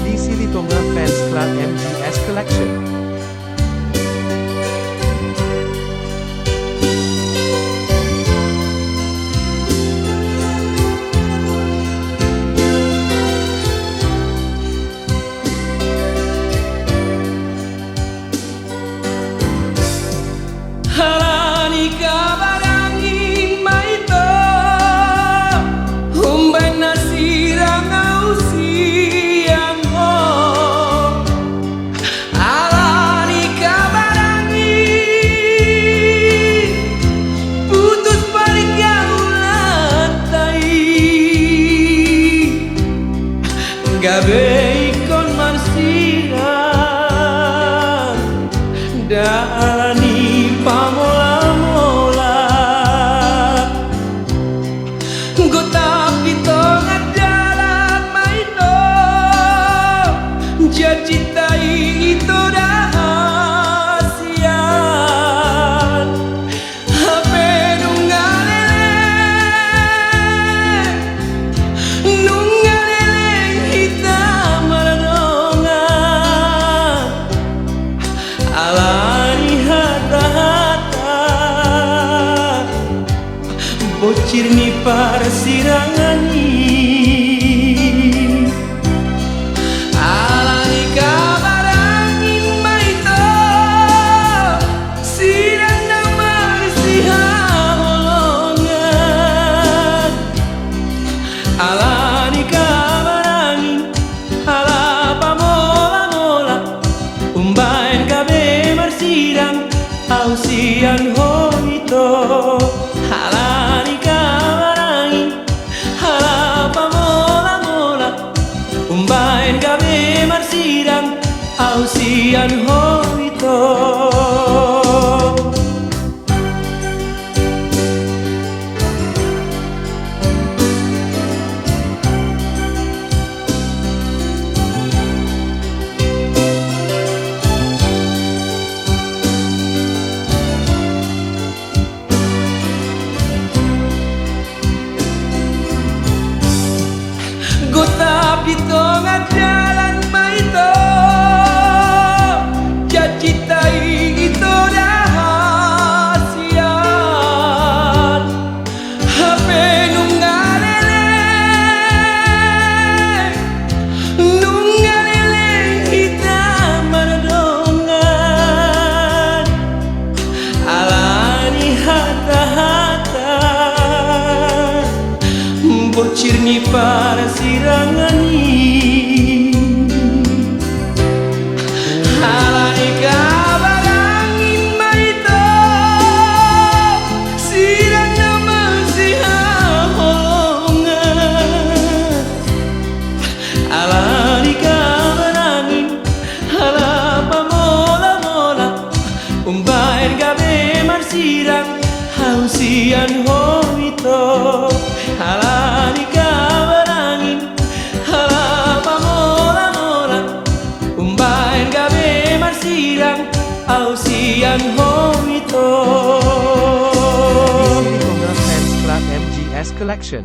di Silitonga Fans Club MGS Collection. Halani kabarangi maito Humbai nasirang ausiang ho Halani kabarangi Putus balik yang ulatai Gabe ikon marsirang Daalani pamola-mola Gotap di tengah jalan maino Jacitai itu rahasian Hape nungalele hitam maladongan Alani hata-hata Bocir ni parsirangani Alani kabarangin maito Sirang na marsihamolongan Alani kabarangin Halapa mola-mola Umbain gabe marsirang Ausian hoito Halani kabarangin Halapa mola-mola Umbain gabe marsirang Ausian hoito Gotap di tengah jalan maito Jacitai itu rahasian Hape nungalele hitam maladongan Alani hata-hata Bocir ni parsirangani Halani kabarangin maito Sirang na marsihamolongan Alani kabarangin Halapa mola-mola Umbain gabe marsirang Hausian hoito Halani kabarangin Halapa mola-mola Umbain gabe marsirang Ausian hoito Silitonga Fans Club MGS Collection.